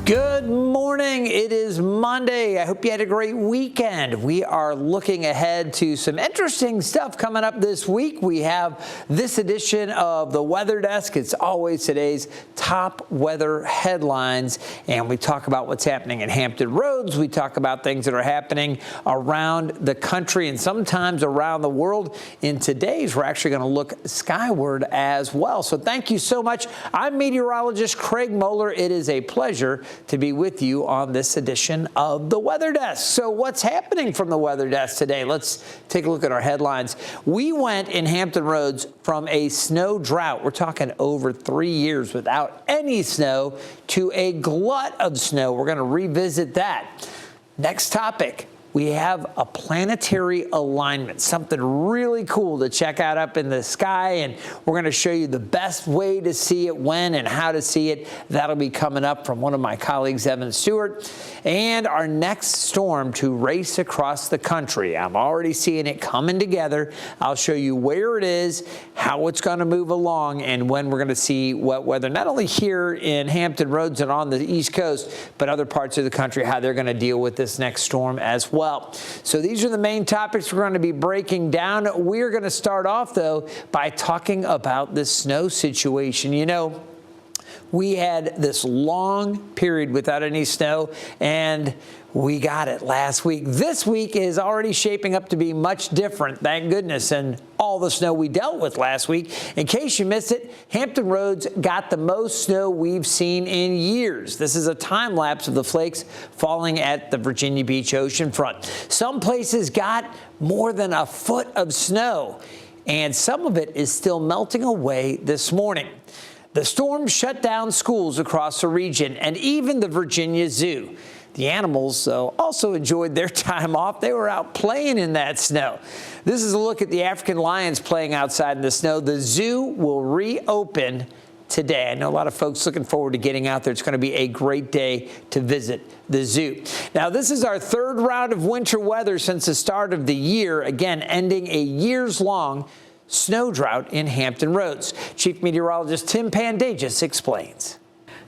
Good morning. It is Monday. I hope you had a great weekend. We are looking ahead to some interesting stuff coming up this week. We have this edition of the Weather Desk. It's always today's top weather headlines, and we talk about what's happening in Hampton Roads. We talk about things that are happening around the country and sometimes around the world. In today's, we're actually going to look skyward as well. So thank you so much. I'm meteorologist Craig Moeller. It is a pleasure to be with you on this edition of the Weather Desk. So what's happening from the Weather Desk today? Let's take a look at our headlines. We went in Hampton Roads from a snow drought. We're talking over 3 years without any snow to a glut of snow. We're going to revisit that. Next topic. We have a planetary alignment, something really cool to check out up in the sky, and we're going to show you the best way to see it, when and how to see it. That'll be coming up from one of my colleagues, Evan Stewart, and our next storm to race across the country. I'm already seeing it coming together. I'll show you where it is, how it's going to move along, and when we're going to see wet weather, not only here in Hampton Roads and on the East Coast, but other parts of the country, how they're going to deal with this next storm as well. So these are the main topics we're going to be breaking down. We're going to start off, though, by talking about the snow situation. You know, we had this long period without any snow, and we got it last week. This week is already shaping up to be much different, thank goodness, and all the snow we dealt with last week. In case you missed it, Hampton Roads got the most snow we've seen in years. This is a time lapse of the flakes falling at the Virginia Beach oceanfront. Some places got more than a foot of snow, and some of it is still melting away this morning. The storm shut down schools across the region and even the Virginia Zoo. The animals, though, also enjoyed their time off. They were out playing in that snow. This is a look at the African lions playing outside in the snow. The zoo will reopen today. I know a lot of folks looking forward to getting out there. It's going to be a great day to visit the zoo. Now, this is our third round of winter weather since the start of the year, again, ending a years-long snow drought in Hampton Roads. Chief Meteorologist Tim Pandagis explains.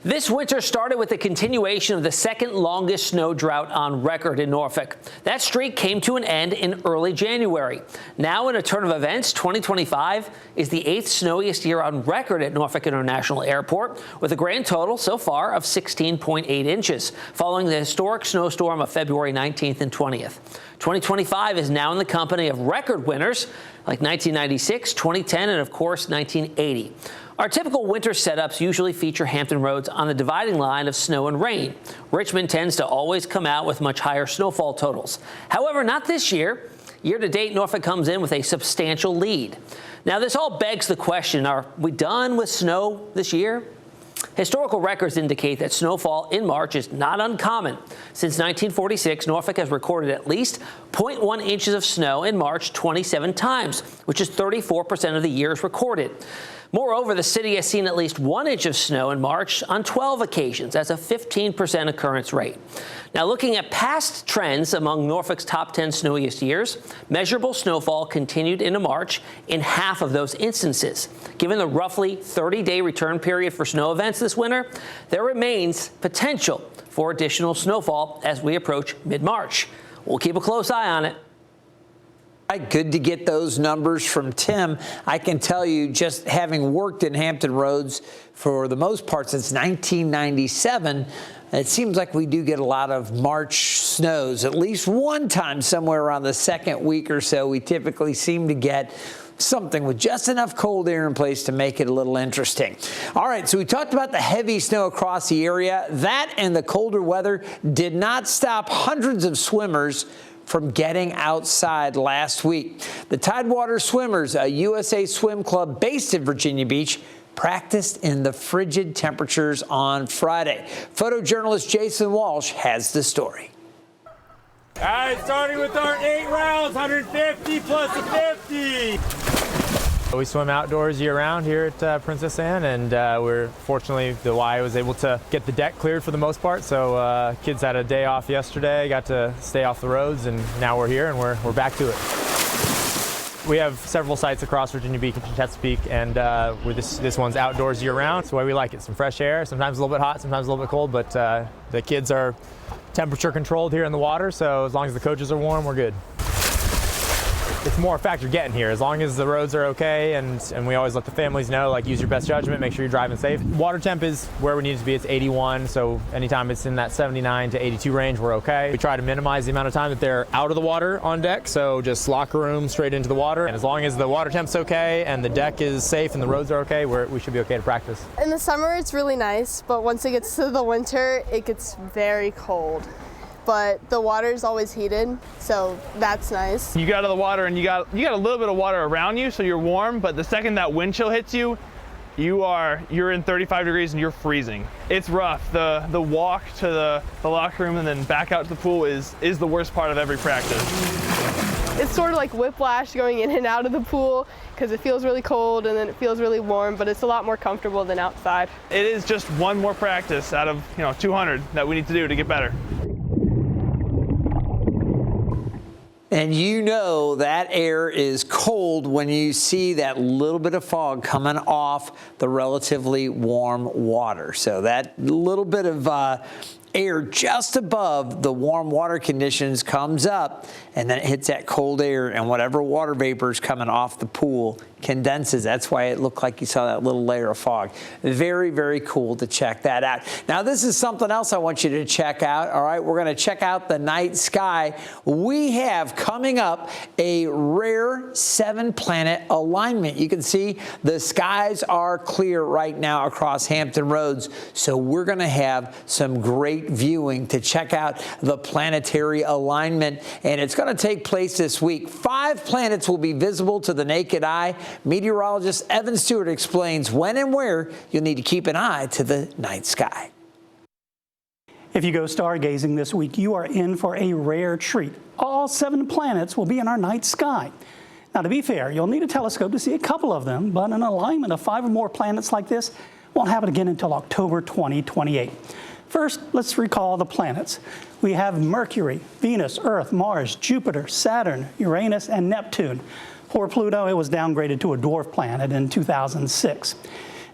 This winter started with the continuation of the second longest snow drought on record in Norfolk. That streak came to an end in early January. Now, in a turn of events, 2025 is the 8th snowiest year on record at Norfolk International Airport, with a grand total so far of 16.8 inches, following the historic snowstorm of February 19th and 20th. 2025 is now in the company of record winners like 1996, 2010, and of course 1980. Our typical winter setups usually feature Hampton Roads on the dividing line of snow and rain. Richmond tends to always come out with much higher snowfall totals. However, not this year. Year to date, Norfolk comes in with a substantial lead. Now, this all begs the question, are we done with snow this year? Historical records indicate that snowfall in March is not uncommon. Since 1946, Norfolk has recorded at least 0.1 inches of snow in March 27 times, which is 34% of the years recorded. Moreover, the city has seen at least 1 inch of snow in March on 12 occasions. That's a 15% occurrence rate. Now, looking at past trends among Norfolk's top 10 snowiest years, measurable snowfall continued into March in half of those instances. Given the roughly 30-day return period for snow events this winter, there remains potential for additional snowfall as we approach mid-March. We'll keep a close eye on it. Good to get those numbers from Tim. I can tell you, just having worked in Hampton Roads for the most part since 1997, it seems like we do get a lot of March snows. At least one time somewhere around the second week or so, we typically seem to get something with just enough cold air in place to make it a little interesting. All right, so we talked about the heavy snow across the area. That and the colder weather did not stop hundreds of swimmers from getting outside last week. The Tidewater Swimmers, a USA Swim Club based in Virginia Beach, practiced in the frigid temperatures on Friday. Photojournalist Jason Walsh has the story. All right, starting with our 8 rounds, 150 plus a 50. We swim outdoors year-round here at Princess Anne, and we're fortunately the Y was able to get the deck cleared for the most part. So kids had a day off yesterday, got to stay off the roads, and now we're here and we're back to it. We have several sites across Virginia Beach and Chesapeake, and this one's outdoors year-round. It's the way we like it. Some fresh air, sometimes a little bit hot, sometimes a little bit cold, but the kids are temperature controlled here in the water, so as long as the coaches are warm, we're good. It's more a factor getting here. As long as the roads are okay, and we always let the families know, like, use your best judgment, make sure you're driving safe. Water temp is where we need it to be. It's 81, so anytime it's in that 79 to 82 range, we're okay. We try to minimize the amount of time that they're out of the water on deck, so just locker room straight into the water. And as long as the water temp's okay and the deck is safe and the roads are okay, we should be okay to practice. In the summer, it's really nice, but once it gets to the winter, it gets very cold. But the water is always heated, so that's nice. You get out of the water and you got a little bit of water around you, so you're warm, but the second that wind chill hits you, you're in 35 degrees and you're freezing. It's rough. The walk to the locker room and then back out to the pool is the worst part of every practice. It's sort of like whiplash going in and out of the pool because it feels really cold and then it feels really warm, but it's a lot more comfortable than outside. It is just one more practice out of 200 that we need to do to get better. And you know that air is cold when you see that little bit of fog coming off the relatively warm water. So that little bit of air just above the warm water conditions comes up, and then it hits that cold air, and whatever water vapor is coming off the pool condenses. That's why it looked like you saw that little layer of fog. Very, very cool to check that out. Now, this is something else I want you to check out. All right, we're going to check out the night sky. We have coming up a rare 7-planet alignment. You can see the skies are clear right now across Hampton Roads, so we're going to have some great viewing to check out the planetary alignment, and it's going to take place this week. 5 planets will be visible to the naked eye. Meteorologist Evan Stewart explains when and where you'll need to keep an eye to the night sky. If you go stargazing this week, you are in for a rare treat. All 7 planets will be in our night sky. Now, to be fair, you'll need a telescope to see a couple of them, but an alignment of 5 or more planets like this won't happen again until October 2028. First, let's recall the planets. We have Mercury, Venus, Earth, Mars, Jupiter, Saturn, Uranus, and Neptune. Poor Pluto, it was downgraded to a dwarf planet in 2006.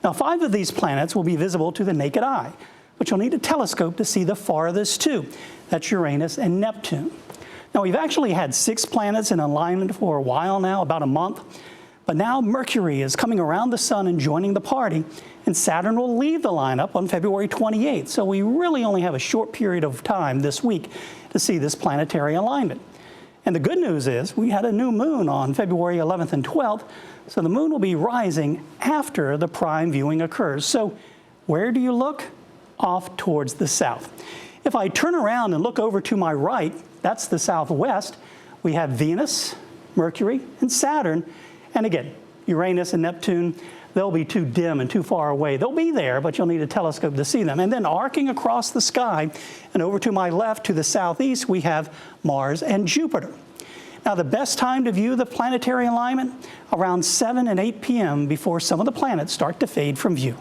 Now, 5 of these planets will be visible to the naked eye, but you'll need a telescope to see the farthest 2. That's Uranus and Neptune. Now, we've actually had 6 planets in alignment for a while now, about a month. But now Mercury is coming around the sun and joining the party, and Saturn will leave the lineup on February 28th. So we really only have a short period of time this week to see this planetary alignment. And the good news is we had a new moon on February 11th and 12th, so the moon will be rising after the prime viewing occurs. So where do you look? Off towards the south. If I turn around and look over to my right, that's the southwest, we have Venus, Mercury, and Saturn. And again, Uranus and Neptune, they'll be too dim and too far away. They'll be there, but you'll need a telescope to see them. And then arcing across the sky and over to my left to the southeast, we have Mars and Jupiter. Now, the best time to view the planetary alignment, around 7 and 8 p.m. before some of the planets start to fade from view.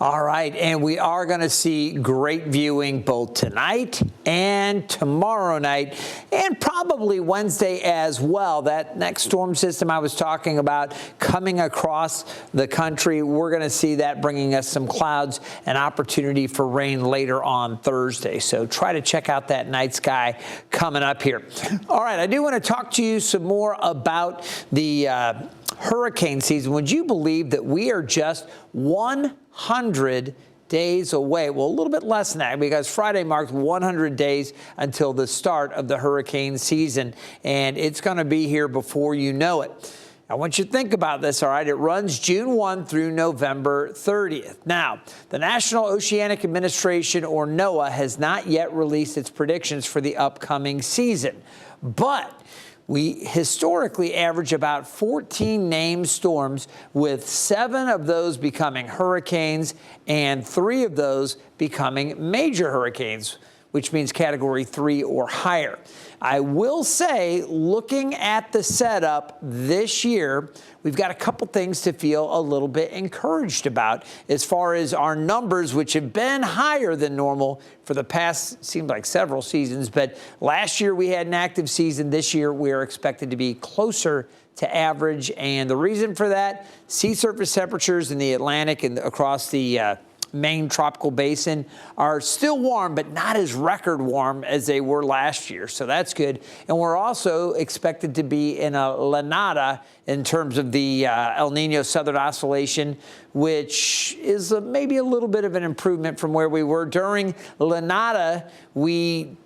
All right, and we are going to see great viewing both tonight and tomorrow night, and probably Wednesday as well. That next storm system I was talking about coming across the country, we're going to see that bringing us some clouds and opportunity for rain later on Thursday. So try to check out that night sky coming up here. All right, I do want to talk to you some more about the hurricane season. Would you believe that we are just 100 days away? Well, a little bit less than that, because Friday marked 100 days until the start of the hurricane season, and it's going to be here before you know it. I want you to think about this, all right? It runs June 1 through November 30th. Now, the National Oceanic Administration, or NOAA, has not yet released its predictions for the upcoming season, but we historically average about 14 named storms, with 7 of those becoming hurricanes and 3 of those becoming major hurricanes. which means Category 3 or higher. I will say, looking at the setup this year, we've got a couple things to feel a little bit encouraged about as far as our numbers, which have been higher than normal for the past, seemed like several seasons. But last year we had an active season. This year we are expected to be closer to average. And the reason for that, sea surface temperatures in the Atlantic and across the Maine tropical basin are still warm, but not as record warm as they were last year. So that's good. And we're also expected to be in a La Nada in terms of the El Nino Southern Oscillation, which is maybe a little bit of an improvement from where we were. During La Nada, we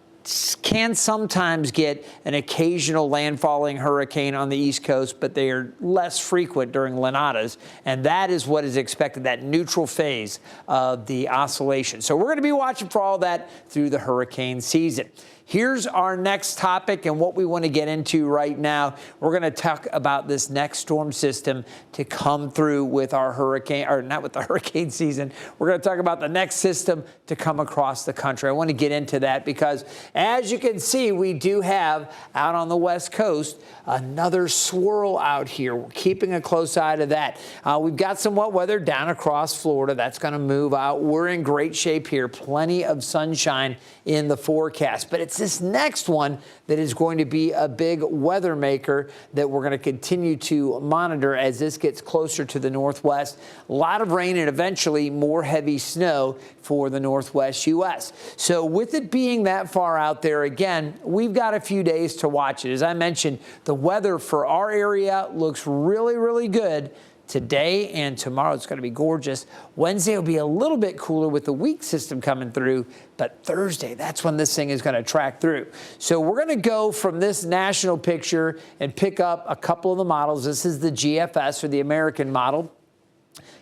can sometimes get an occasional landfalling hurricane on the East Coast, but they are less frequent during La Nadas, and that is what is expected, that neutral phase of the oscillation. So we're going to be watching for all that through the hurricane season. Here's our next topic and what we want to get into right now. We're going to talk about this next storm system to come through with our hurricane, or not with the hurricane season. We're going to talk about the next system to come across the country. I want to get into that because, as you can see, we do have out on the West Coast another swirl out here. We're keeping a close eye to that. We've got some wet weather down across Florida. That's going to move out. We're in great shape here. Plenty of sunshine in the forecast. But it's this next one that is going to be a big weather maker that we're going to continue to monitor as this gets closer to the northwest. A lot of rain and eventually more heavy snow for the northwest U.S. So with it being that far out there, again, we've got a few days to watch it. As I mentioned, the weather for our area looks really, really good. Today and tomorrow, it's going to be gorgeous. Wednesday will be a little bit cooler with the weak system coming through, but Thursday, that's when this thing is going to track through. So we're going to go from this national picture and pick up a couple of the models. This is the GFS, or the American model.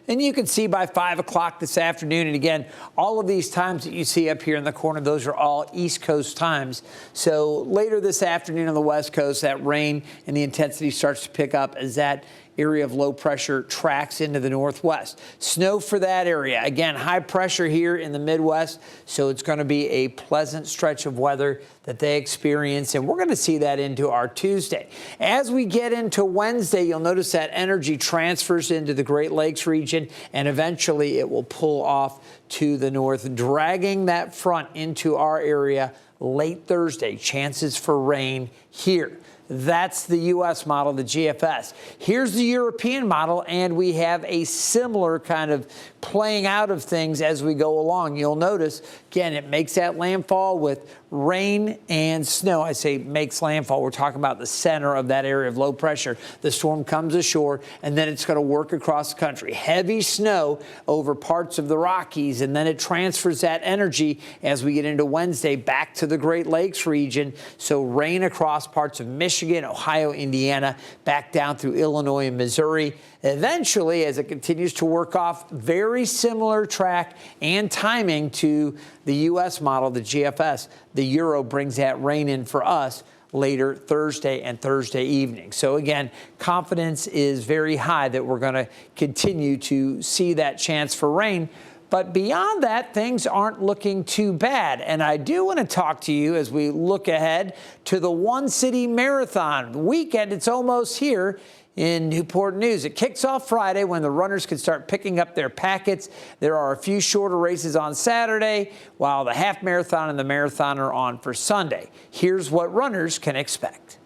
And you can see by 5 o'clock this afternoon, and again, all of these times that you see up here in the corner, those are all East Coast times. So later this afternoon on the West Coast, that rain and the intensity starts to pick up as that area of low pressure tracks into the northwest. Snow for that area. Again, high pressure here in the Midwest, so it's going to be a pleasant stretch of weather that they experience, and we're going to see that into our Tuesday. As we get into Wednesday, you'll notice that energy transfers into the Great Lakes region, and eventually it will pull off to the north, dragging that front into our area late Thursday. Chances for rain here. That's the U.S. model, the GFS. Here's the European model, and we have a similar kind of playing out of things as we go along. You'll notice, again, it makes that landfall with rain and snow. I say makes landfall. We're talking about the center of that area of low pressure. The storm comes ashore, and then it's going to work across the country. Heavy snow over parts of the Rockies, and then it transfers that energy as we get into Wednesday back to the Great Lakes region. So rain across parts of Michigan, Ohio, Indiana, back down through Illinois and Missouri. Eventually, as it continues to work off, very similar track and timing to the U.S. model, the GFS, the Euro brings that rain in for us later Thursday and Thursday evening. So again, confidence is very high that we're going to continue to see that chance for rain. But beyond that, things aren't looking too bad. And I do want to talk to you as we look ahead to the One City Marathon weekend. It's almost here in Newport News. It kicks off Friday when the runners can start picking up their packets. There are a few shorter races on Saturday, while the half marathon and the marathon are on for Sunday. Here's what runners can expect.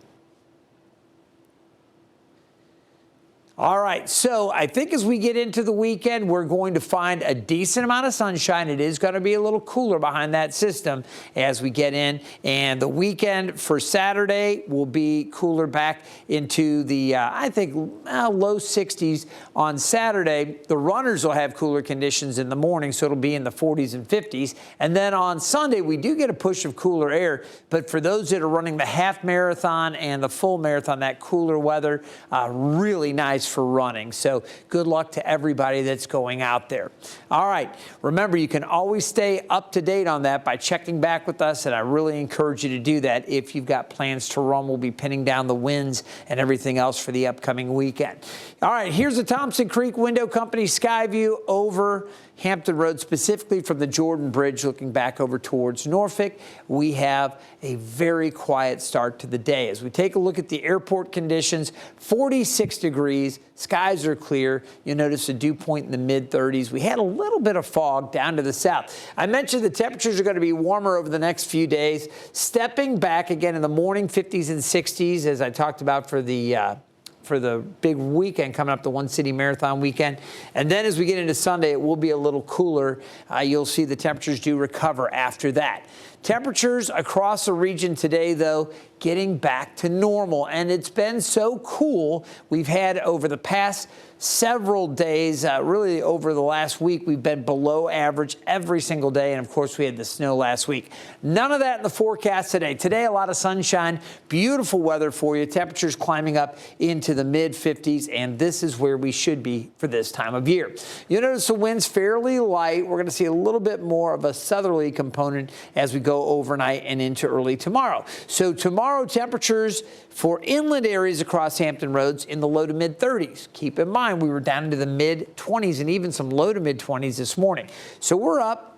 All right, so I think as we get into the weekend, we're going to find a decent amount of sunshine. It is going to be a little cooler behind that system as we get in. And the weekend for Saturday will be cooler back into the, I think, low 60s on Saturday. The runners will have cooler conditions in the morning, so it'll be in the 40s and 50s. And then on Sunday, we do get a push of cooler air. But for those that are running the half marathon and the full marathon, that cooler weather, really nice for running. So good luck to everybody that's going out there. All right. Remember, you can always stay up to date on that by checking back with us, and I really encourage you to do that if you've got plans to run. We'll be pinning down the winds and everything else for the upcoming weekend. All right. Here's the Thompson Creek Window Company sky view over Hampton Road, specifically from the Jordan Bridge looking back over towards Norfolk, we have a very quiet start to the day. As we take a look at the airport conditions, 46 degrees, skies are clear. You'll notice a dew point in the mid-30s. We had a little bit of fog down to the south. I mentioned the temperatures are going to be warmer over the next few days, stepping back again in the morning, 50s and 60s, as I talked about for the big weekend coming up, the One City Marathon weekend. And then as we get into Sunday, it will be a little cooler. You'll see the temperatures do recover after that. Temperatures across the region today, though, getting back to normal. And it's been so cool. We've had over the past several days, really over the last week, we've been below average every single day. And of course, we had the snow last week. None of that in the forecast today. Today, a lot of sunshine, beautiful weather for you. Temperatures climbing up into the mid 50s. And this is where we should be for this time of year. You'll notice the wind's fairly light. We're going to see a little bit more of a southerly component as we go overnight and into early tomorrow. So tomorrow, temperatures for inland areas across Hampton Roads in the low to mid 30s. Keep in mind, we were down into the mid 20s and even some low to mid 20s this morning. So we're up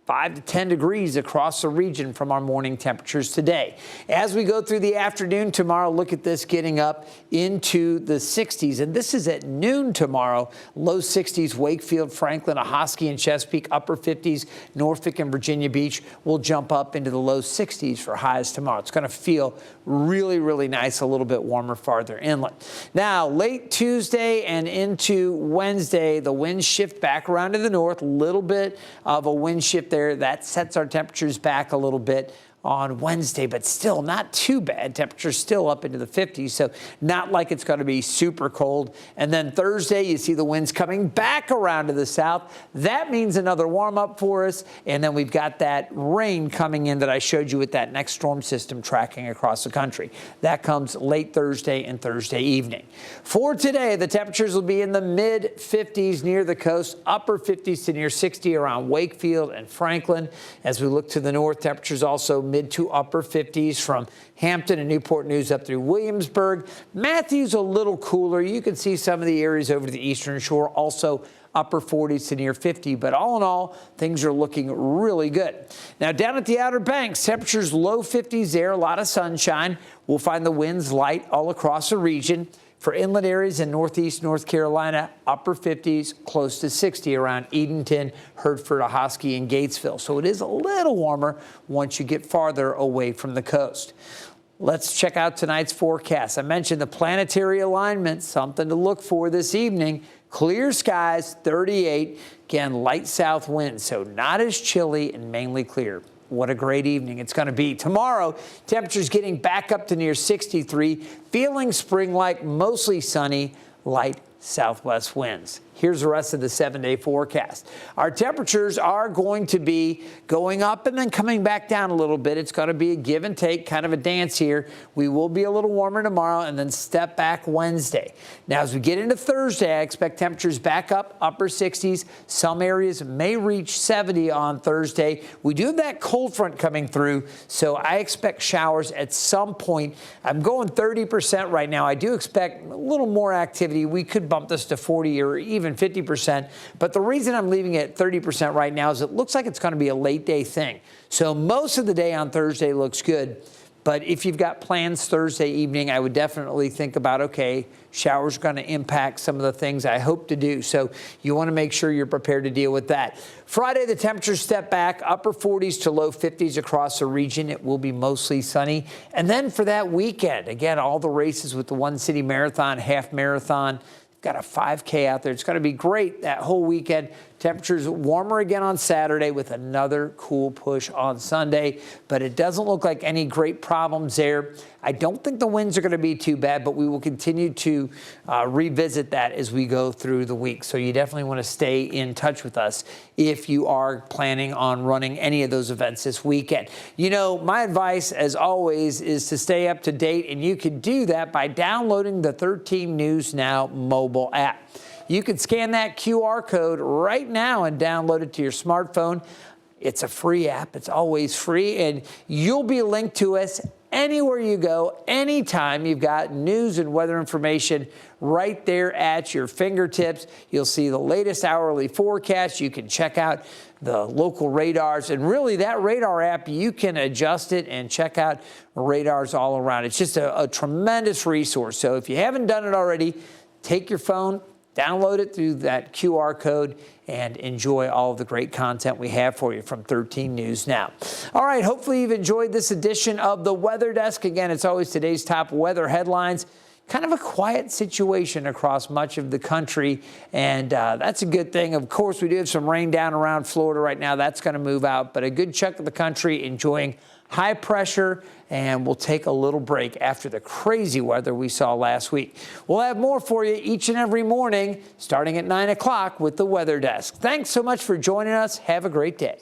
5 to 10 degrees across the region from our morning temperatures today. As we go through the afternoon tomorrow, look at this getting up into the 60s. And this is at noon tomorrow. Low 60s, Wakefield, Franklin, Ahoskie, and Chesapeake. Upper 50s, Norfolk and Virginia Beach will jump up into the low 60s for highs tomorrow. It's going to feel really, really nice, a little bit warmer farther inland. Now, late Tuesday and into Wednesday, the winds shift back around to the north. A little bit of a wind shift there. That sets our temperatures back a little bit on Wednesday, but still not too bad. Temperatures still up into the 50s, so not like it's going to be super cold. And then Thursday, you see the winds coming back around to the south. That means another warm up for us. And then we've got that rain coming in that I showed you with that next storm system tracking across the country. That comes late Thursday and Thursday evening. For today, the temperatures will be in the mid 50s near the coast, upper 50s to near 60 around Wakefield and Franklin. As we look to the north, temperatures also mid to upper 50s from Hampton and Newport News up through Williamsburg. Matthews a little cooler. You can see some of the areas over the eastern shore also upper 40s to near 50. But all in all, things are looking really good. Now down at the Outer Banks, temperatures low 50s there, a lot of sunshine. We'll find the winds light all across the region. For inland areas in northeast North Carolina, upper 50s, close to 60 around Edenton, Hertford, Ahoskie, and Gatesville. So it is a little warmer once you get farther away from the coast. Let's check out tonight's forecast. I mentioned the planetary alignment, something to look for this evening. Clear skies, 38. Again, light south winds, so not as chilly and mainly clear. What a great evening it's going to be. Tomorrow, temperatures getting back up to near 63, feeling spring-like, mostly sunny, light southwest winds. Here's the rest of the 7-day forecast. Our temperatures are going to be going up and then coming back down a little bit. It's going to be a give and take, kind of a dance here. We will be a little warmer tomorrow and then step back Wednesday. Now, as we get into Thursday, I expect temperatures back up, upper 60s. Some areas may reach 70 on Thursday. We do have that cold front coming through, so I expect showers at some point. I'm going 30% right now. I do expect a little more activity. We could bump this to 40 or even 50%. But the reason I'm leaving it at 30% right now is it looks like it's going to be a late day thing. So most of the day on Thursday looks good. But if you've got plans Thursday evening, I would definitely think about, okay, showers are going to impact some of the things I hope to do. So you want to make sure you're prepared to deal with that. Friday, the temperatures step back, upper 40s to low 50s across the region. It will be mostly sunny. And then for that weekend, again, all the races with the One City Marathon, half marathon, got a 5K out there. It's going to be great that whole weekend. Temperatures warmer again on Saturday with another cool push on Sunday, but it doesn't look like any great problems there. I don't think the winds are going to be too bad, but we will continue to revisit that as we go through the week. So you definitely want to stay in touch with us if you are planning on running any of those events this weekend. You know, my advice, as always, is to stay up to date, and you can do that by downloading the 13 News Now mobile app. You can scan that QR code right now and download it to your smartphone. It's a free app. It's always free, and you'll be linked to us anywhere you go, anytime. You've got news and weather information right there at your fingertips. You'll see the latest hourly forecast. You can check out the local radars, and really that radar app, you can adjust it and check out radars all around. It's just a tremendous resource. So if you haven't done it already, take your phone, download it through that QR code, and enjoy all of the great content we have for you from 13 News Now. All right, hopefully you've enjoyed this edition of the Weather Desk. Again, it's always today's top weather headlines. Kind of a quiet situation across much of the country, and that's a good thing. Of course, we do have some rain down around Florida right now. That's going to move out, but a good chunk of the country enjoying high pressure, and we'll take a little break after the crazy weather we saw last week. We'll have more for you each and every morning, starting at 9 o'clock with the Weather Desk. Thanks so much for joining us. Have a great day.